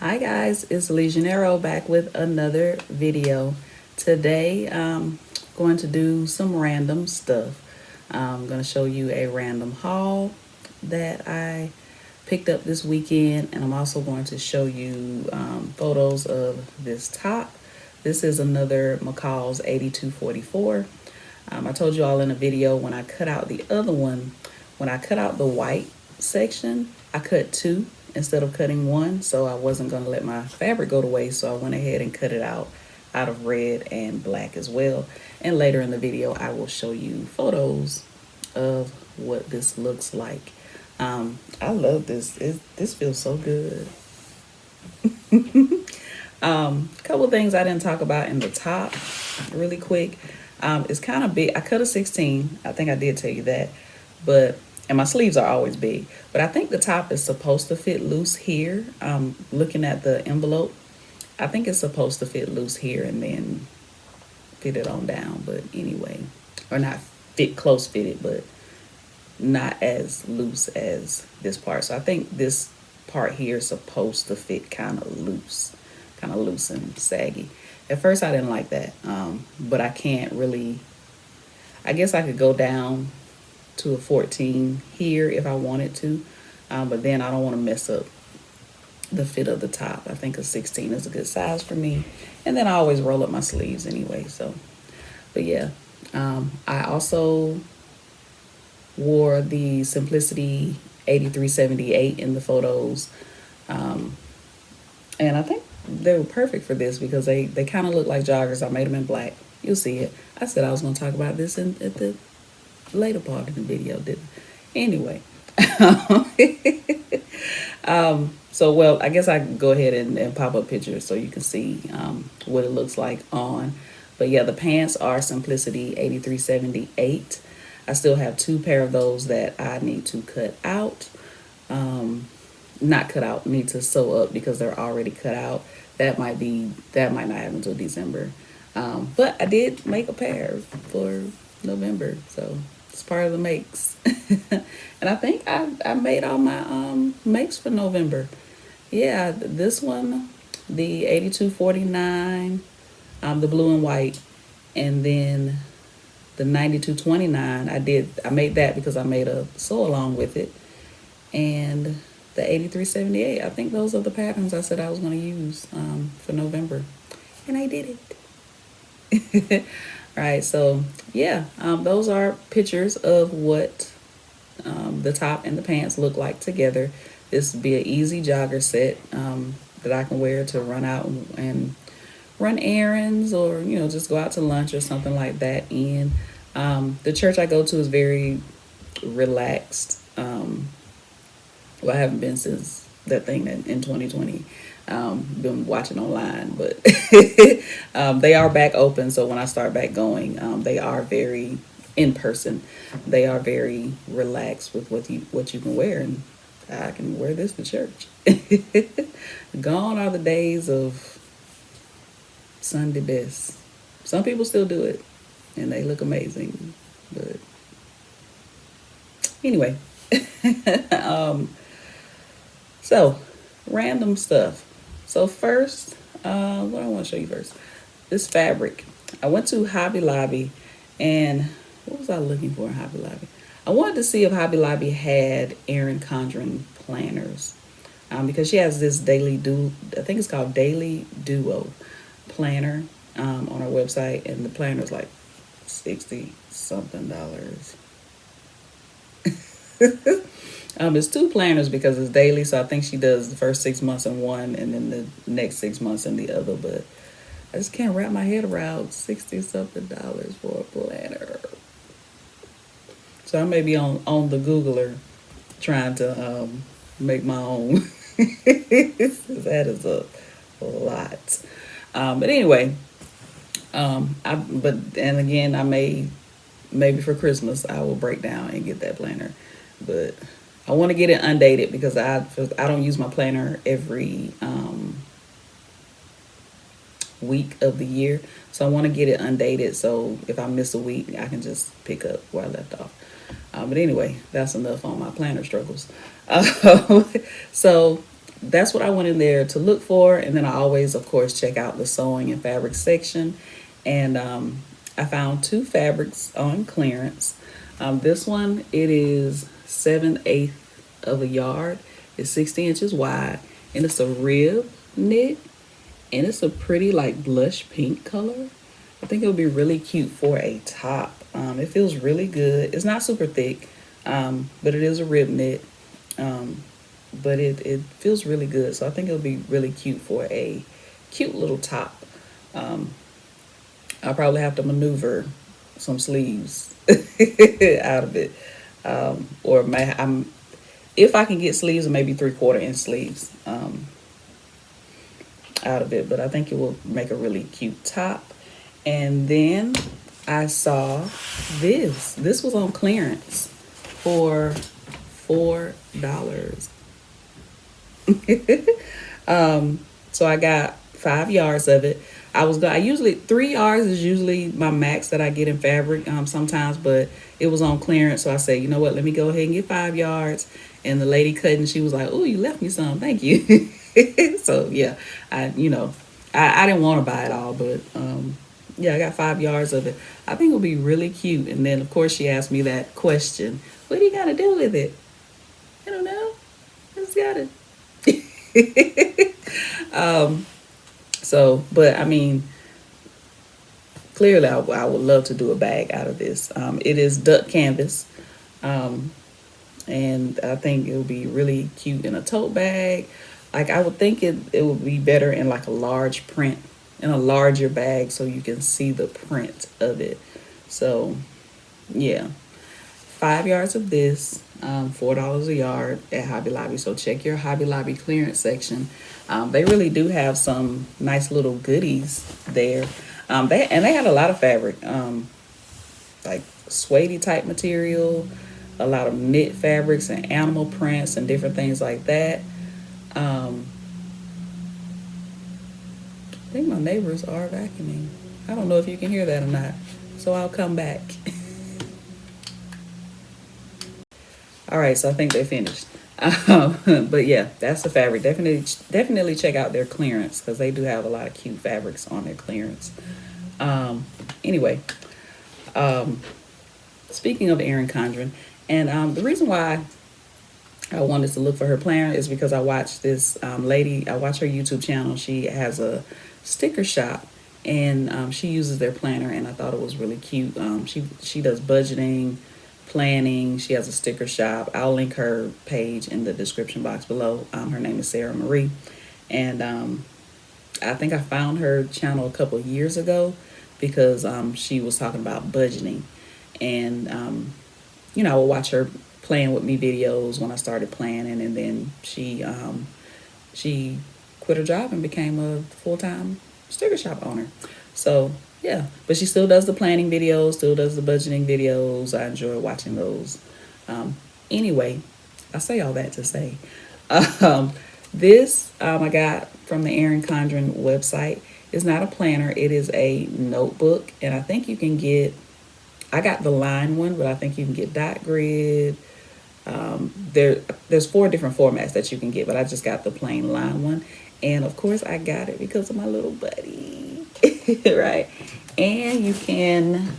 Hi guys, it's LeJanaro back with another video. Today I'm going to do some random stuff. I'm going to show you a random haul that I picked up this weekend, and I'm also going to show you photos of this top. This is another McCall's 8244. I told you all in a video when I cut out the other one, when I cut out the white section, I cut two instead of cutting one, so I wasn't going to let my fabric go to waste, so I went ahead and cut it out of red and black as well. And later in the video I will show you photos of what this looks like. I love this. This feels so good. A couple things I didn't talk about in the top really quick. It's kind of big. I cut a 16. I think I did tell you that, but and my sleeves are always big, but I think the top is supposed to fit loose here. Looking at the envelope, I think it's supposed to fit loose here and then fit it on down. But anyway, or not fit close fitted, but not as loose as this part. So I think this part here is supposed to fit kind of loose and saggy. At first I didn't like that, but I can't really, I guess I could go down to a 14 here if I wanted to, but then I don't want to mess up the fit of the top. I think a 16 is a good size for me, and then I always roll up my sleeves anyway. So, but yeah, I also wore the Simplicity 8378 in the photos, and I think they were perfect for this because they kind of look like joggers. I made them in black. You'll see it. I said I was going to talk about this at the later part of the video, didn't anyway. So well, I guess I can go ahead and pop up pictures so you can see what it looks like on. But yeah, the pants are Simplicity 8378. I still have two pair of those that I need to cut out. Not cut out, need to sew up because they're already cut out. That might not happen until December. But I did make a pair for November, so it's part of the makes. And I think I made all my makes for November. Yeah, this one, the 8249, the blue and white, and then the 9229, I made that because I made a sew along with it. And the 8378, I think those are the patterns I said I was going to use for November, and I did it. Right, so yeah, those are pictures of what the top and the pants look like together. This would be an easy jogger set that I can wear to run out and run errands, or just go out to lunch or something like that. And the church I go to is very relaxed. Well, I haven't been since that thing in 2020. Been watching online, but they are back open. So when I start back going, they are very in person. They are very relaxed with what you can wear, and I can wear this to church. Gone are the days of Sunday best. Some people still do it, and they look amazing. But anyway, so random stuff. So first, what I want to show you first, this fabric. I went to Hobby Lobby, and what was I looking for in Hobby Lobby? I wanted to see if Hobby Lobby had Erin Condren planners, because she has this I think it's called Daily Duo planner on her website, and the planner is like $60 something. It's two planners because it's daily, so I think she does the first 6 months in one and then the next 6 months in the other. But I just can't wrap my head around $60 something for a planner. So I may be on the Googler trying to make my own. That is a lot. But anyway, and again, maybe for Christmas I will break down and get that planner, but I want to get it undated because I don't use my planner every week of the year, so I want to get it undated, so if I miss a week I can just pick up where I left off. But anyway, that's enough on my planner struggles. So that's what I went in there to look for. And then I always, of course, check out the sewing and fabric section. And I found two fabrics on clearance. This one, it is 7/8 of a yard. It's 60 inches wide, and it's a rib knit, and it's a pretty like blush pink color. I think it would be really cute for a top. It feels really good. It's not super thick, but it is a rib knit. But it feels really good. So I think it'll be really cute for a cute little top. I'll probably have to maneuver some sleeves out of it. If I can get sleeves, or maybe 3/4 inch sleeves out of it. But I think it will make a really cute top. And then I saw this. This was on clearance for $4. So I got 5 yards of it. I usually 3 yards is usually my max that I get in fabric sometimes, but it was on clearance, so I said, you know what, let me go ahead and get 5 yards. And the lady cutting, she was like, oh, you left me some, thank you. So yeah, I didn't want to buy it all, but yeah, I got 5 yards of it. I think it'll be really cute. And then of course she asked me that question, what do you got to do with it? I don't know, I just got it. But I mean, clearly I would love to do a bag out of this. It is duck canvas. And I think it would be really cute in a tote bag. Like I would think it would be better in like a large print, in a larger bag, so you can see the print of it. So yeah, 5 yards of this, $4 a yard at Hobby Lobby. So check your Hobby Lobby clearance section. They really do have some nice little goodies there. They had a lot of fabric, like suede type material, a lot of knit fabrics and animal prints and different things like that. I think my neighbors are vacuuming. I don't know if you can hear that or not, so I'll come back. All right, so I think they finished. But yeah, that's the fabric. Definitely check out their clearance, because they do have a lot of cute fabrics on their clearance. Anyway, speaking of Erin Condren, and the reason why I wanted to look for her planner is because I watched this lady. I watch her YouTube channel. She has a sticker shop, and she uses their planner, and I thought it was really cute. She does budgeting, planning. She has a sticker shop. I'll link her page in the description box below. Her name is Sarah Marie, and I think I found her channel a couple of years ago because she was talking about budgeting, and I would watch her playing with me videos when I started planning, and then she quit her job and became a full-time sticker shop owner. So yeah, but she still does the planning videos, still does the budgeting videos. I enjoy watching those. Anyway, I say all that to say, this I got from the Erin Condren website. It's not a planner, it is a notebook, and I think you can get, I got the line one, but I think you can get dot grid. There's 4 different formats that you can get, but I just got the plain line one. And of course I got it because of my little buddy. Right? And you can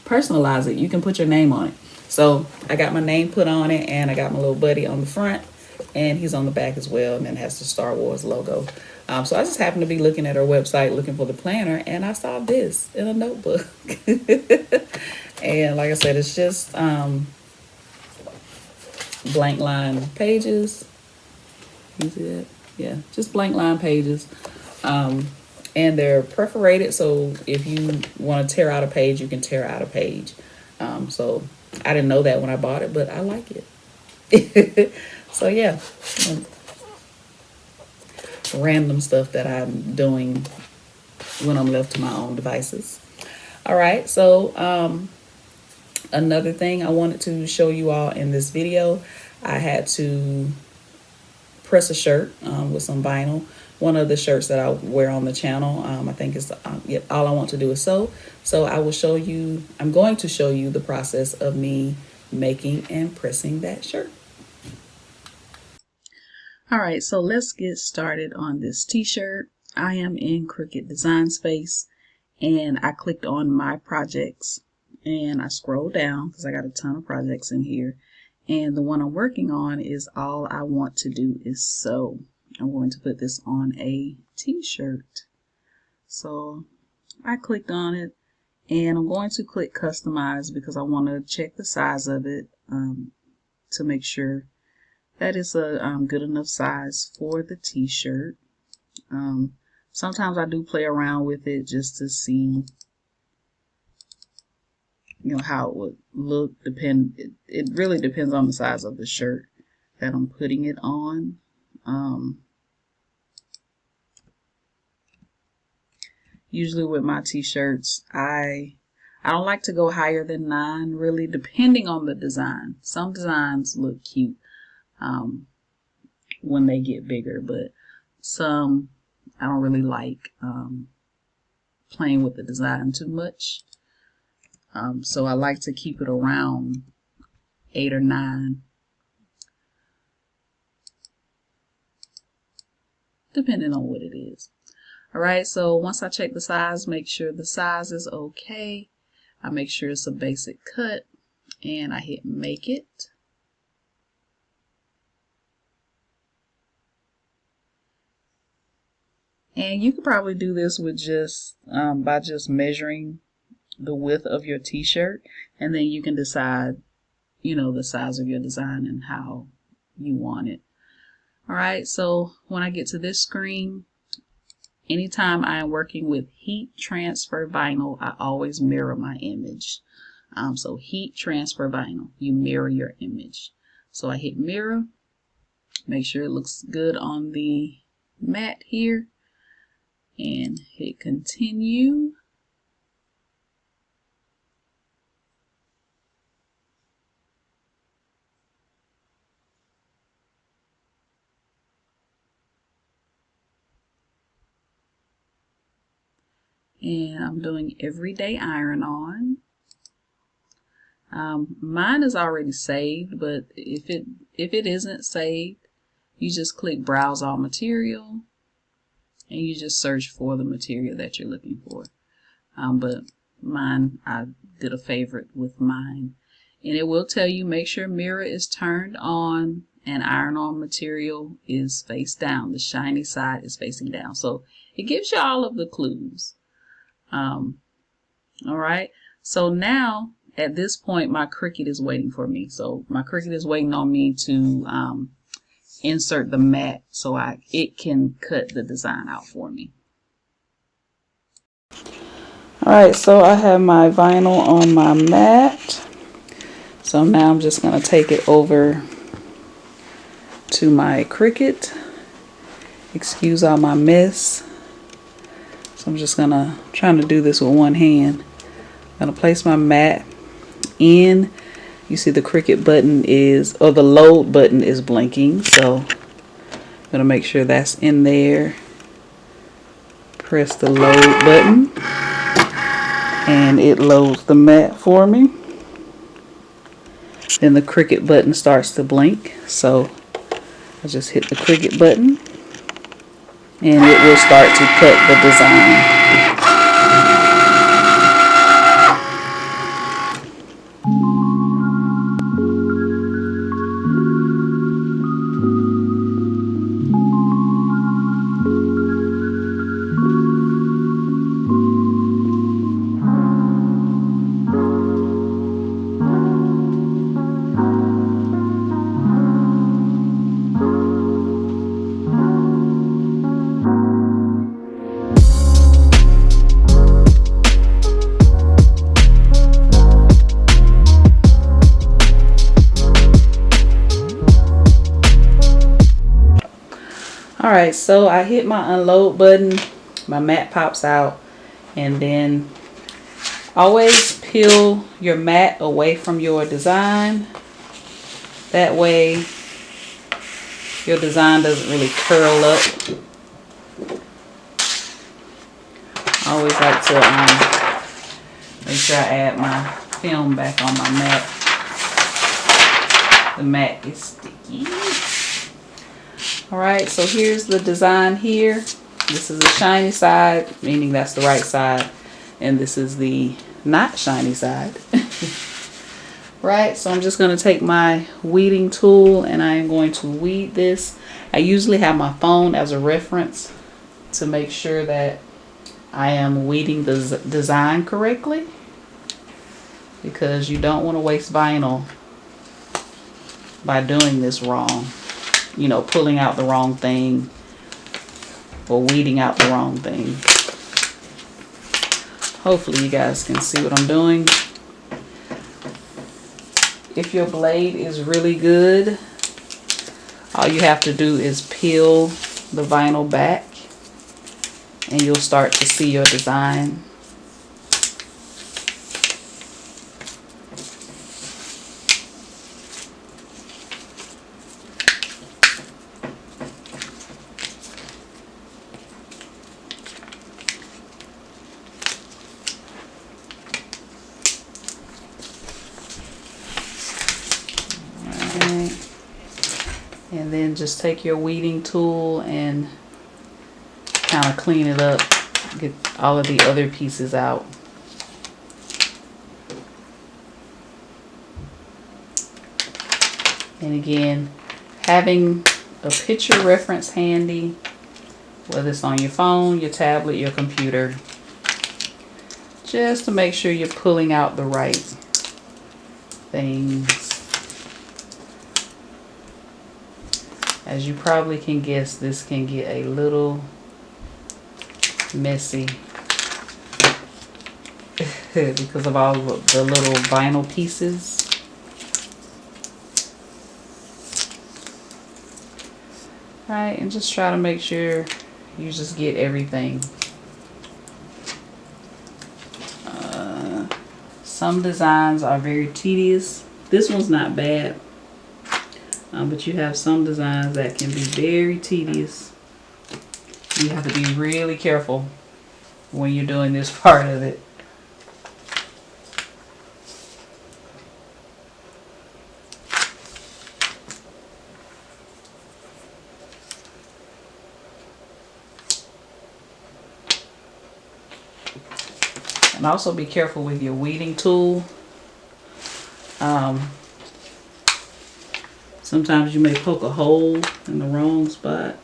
personalize it. You can put your name on it. So I got my name put on it, and I got my little buddy on the front, and he's on the back as well, and then has the Star Wars logo. So I just happened to be looking at her website looking for the planner, and I saw this in a notebook. And like I said, it's just blank line pages. You see that? Yeah, just blank line pages. And they're perforated, so if you want to tear out a page, you can tear out a page. So I didn't know that when I bought it, but I like it. So yeah, random stuff that I'm doing when I'm left to my own devices. All right, so another thing I wanted to show you all in this video, I had to press a shirt with some vinyl. One of the shirts that I wear on the channel, I think is all I want to do is sew. So I will show you, I'm going to show you the process of me making and pressing that shirt. All right, so let's get started on this t-shirt. I am in Cricut Design Space, and I clicked on my projects and I scrolled down because I got a ton of projects in here. And the one I'm working on is all I want to do is sew. I'm going to put this on a t-shirt. So I clicked on it, and I'm going to click customize because I want to check the size of it to make sure that is a good enough size for the t-shirt. Sometimes I do play around with it just to see, how it would look. It really depends on the size of the shirt that I'm putting it on. Usually with my t-shirts, I don't like to go higher than 9, really, depending on the design. Some designs look cute when they get bigger, but some I don't really like playing with the design too much. So I like to keep it around 8 or 9, depending on what it is. All right, so once I check the size, make sure the size is okay. I make sure it's a basic cut, and I hit make it. And you could probably do this with just by just measuring the width of your t-shirt, and then you can decide, the size of your design and how you want it. All right, so when I get to this screen, anytime I am working with heat transfer vinyl, I always mirror my image. So heat transfer vinyl, you mirror your image. So I hit mirror, make sure it looks good on the mat here, and hit continue. And I'm doing everyday iron on. Mine is already saved, but if it isn't saved, you just click browse all material, and you just search for the material that you're looking for. But mine, I did a favorite with mine, and it will tell you make sure mirror is turned on and iron on material is face down. The shiny side is facing down. So it gives you all of the clues. All right. So now at this point, my Cricut is waiting for me. So my Cricut is waiting on me to insert the mat so it can cut the design out for me. All right, so I have my vinyl on my mat. So now I'm just going to take it over to my Cricut. Excuse all my mess. So I'm just trying to do this with one hand. I'm going to place my mat in. You see the Cricut button the load button is blinking. So I'm going to make sure that's in there. Press the load button, and it loads the mat for me. Then the Cricut button starts to blink. So I just hit the Cricut button, and it will start to cut the design. Alright, so I hit my unload button, my mat pops out, and then always peel your mat away from your design. That way your design doesn't really curl up. I always like to make sure I add my film back on my mat. The mat is sticky. All right, so here's the design here. This is the shiny side, meaning that's the right side, and this is the not shiny side. Right, so I'm just going to take my weeding tool and I am going to weed this. I usually have my phone as a reference to make sure that I am weeding the design correctly, because you don't want to waste vinyl by doing this wrong. You know, pulling out the wrong thing or weeding out the wrong thing. Hopefully you guys can see what I'm doing. If your blade is really good, all you have to do is peel the vinyl back and you'll start to see your design. And then just take your weeding tool and kind of clean it up, get all of the other pieces out. And again, having a picture reference handy, whether it's on your phone, your tablet, your computer, just to make sure you're pulling out the right things. As you probably can guess, this can get a little messy because of all the little vinyl pieces. Right, and just try to make sure you just get everything. Some designs are very tedious. This one's not bad. But you have some designs that can be very tedious. You have to be really careful when you're doing this part of it. And also be careful with your weeding tool. Sometimes you may poke a hole in the wrong spot.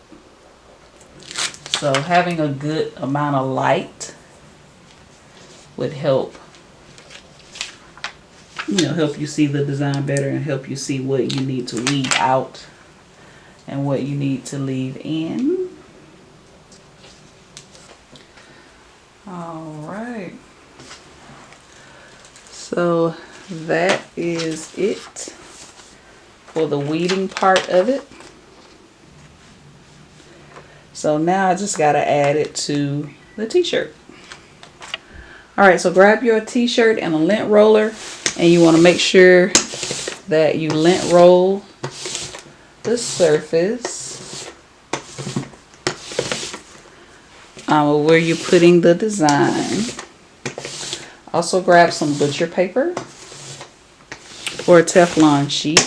So having a good amount of light would help, help you see the design better and help you see what you need to leave out and what you need to leave in. All right. So that is it for the weeding part of it. So now I just got to add it to the t-shirt. All right, so grab your t-shirt and a lint roller, and you want to make sure that you lint roll the surface where you're putting the design. Also grab some butcher paper or a Teflon sheet.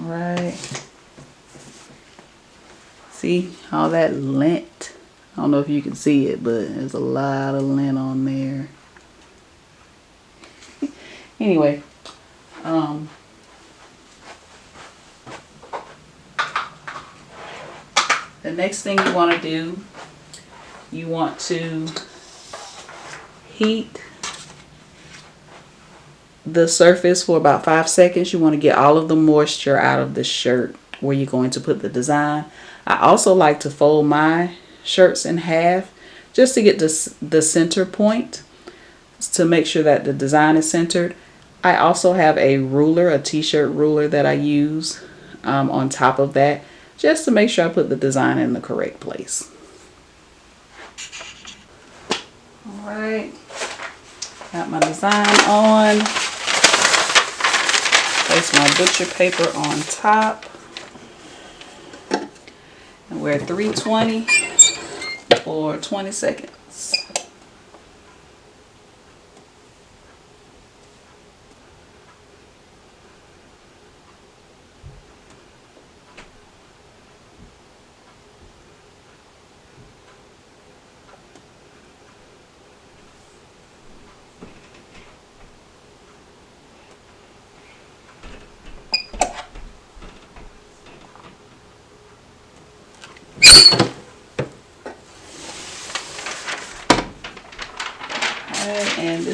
Right. See all that lint? I don't know if you can see it, but there's a lot of lint on there. Anyway, the next thing you want to do, you want to heat the surface for about 5 seconds. You want to get all of the moisture out of the shirt where you're going to put the design. I also like to fold my shirts in half just to get the center point, to make sure that the design is centered. I also have a ruler, a t-shirt ruler that I use on top of that, just to make sure I put the design in the correct place. All right, got my design on. Place my butcher paper on top. And we're at 320 for 20 seconds.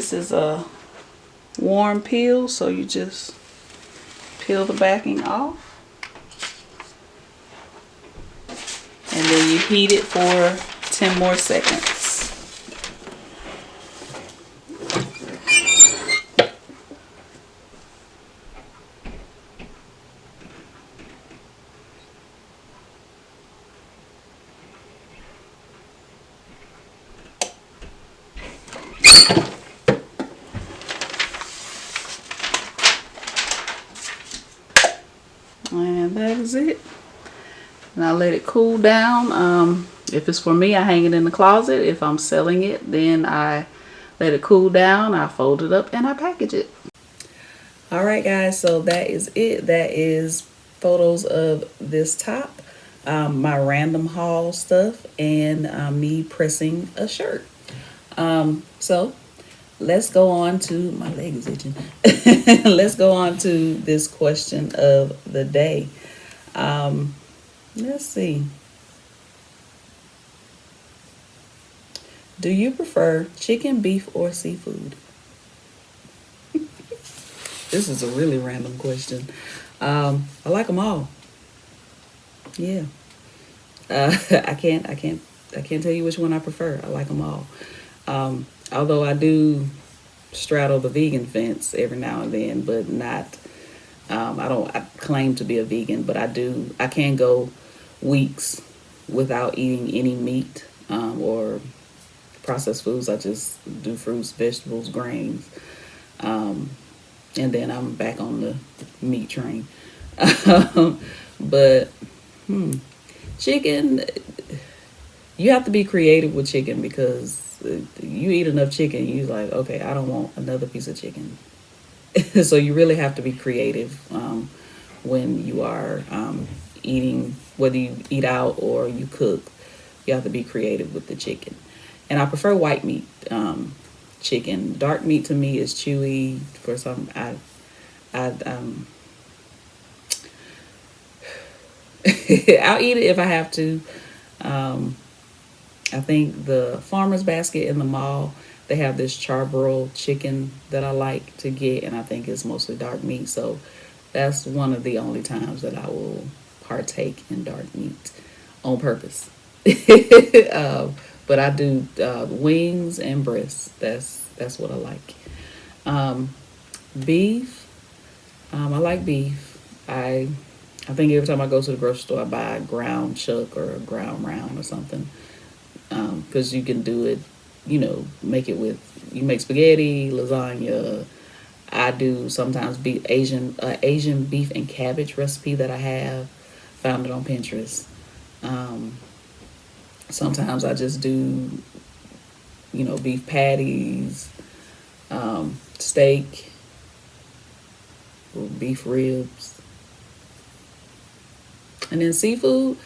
this is a warm peel, so you just peel the backing off. And then you heat it for 10 more seconds. And that is it. And I let it cool down. If it's for me, I hang it in the closet. If I'm selling it, then I let it cool down. I fold it up and I package it. All right, guys. So that is it. That is photos of this top, my random haul stuff, and me pressing a shirt. So let's go on to, my leg is itching. Let's go on to this question of the day. Let's see. Do you prefer chicken, beef, or seafood? This is a really random question. I like them all. Yeah. I can't tell you which one I prefer. I like them all. Although I do straddle the vegan fence every now and then, but not. I claim to be a vegan, but I can go weeks without eating any meat or processed foods. I just do fruits, vegetables, grains, and then I'm back on the meat train. But chicken, you have to be creative with chicken, because you eat enough chicken, you're like, okay, I don't want another piece of chicken. So you really have to be creative when you are eating, whether you eat out or you cook. You have to be creative with the chicken. And I prefer white meat chicken. Dark meat to me is chewy. For some, I'll eat it if I have to. I think the Farmer's Basket in the mall, they have this charbroiled chicken that I like to get, and I think it's mostly dark meat. So that's one of the only times that I will partake in dark meat on purpose. But I do wings and breasts. That's what I like. Beef. I like beef. I think every time I go to the grocery store, I buy a ground chuck or a ground round or something. Because you can do it, make it with, you make spaghetti, lasagna. I do sometimes Asian beef and cabbage recipe that I have. Found it on Pinterest. Sometimes I just do, beef patties, steak, or beef ribs. And then seafood,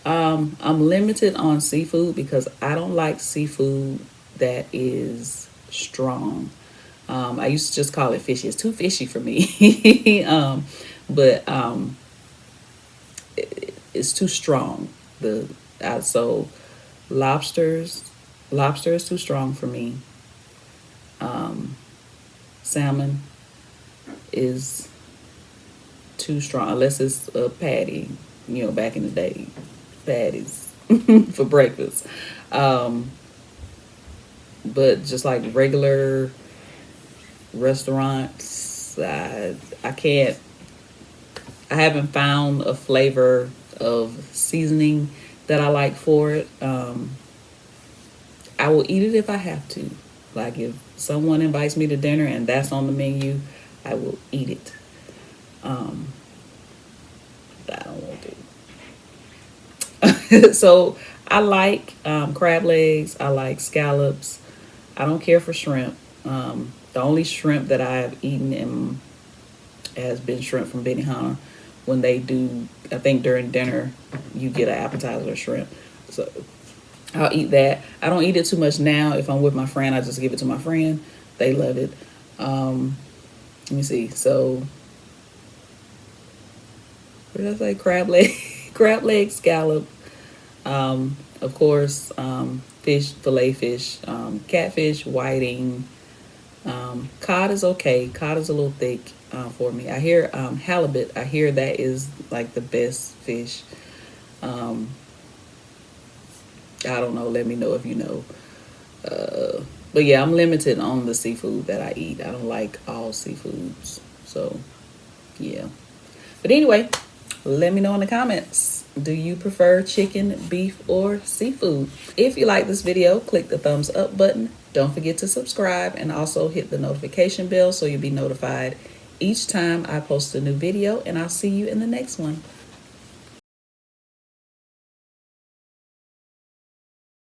I'm limited on seafood because I don't like seafood that is strong. I used to just call it fishy. It's too fishy for me. But it's too strong. So lobster is too strong for me. Salmon is too strong unless it's a patty. Back in the day, patties for breakfast. But just like regular restaurants, I haven't found a flavor of seasoning that I like for it. I will eat it if I have to. Like if someone invites me to dinner and that's on the menu, I will eat it. I don't want to. So I like crab legs. I like scallops. I don't care for shrimp. The only shrimp that I've eaten has been shrimp from Benihana. When they do, I think during dinner, you get an appetizer of shrimp. So I'll eat that. I don't eat it too much now. If I'm with my friend, I just give it to my friend. They love it. Let me see. So, what did I say? Crab leg, scallop. Of course, fish, fillet fish, catfish, whiting, Cod is okay. Cod is a little thick for me. I hear halibut. I hear that is like the best fish. Um, I don't know. Let me know if you know. But yeah, I'm limited on the seafood that I eat. I don't like all seafoods. So yeah. But anyway, let me know in the comments. Do you prefer chicken, beef, or seafood? If you like this video, click the thumbs up button. Don't forget to subscribe and also hit the notification bell so you'll be notified each time I post a new video. And I'll see you in the next one.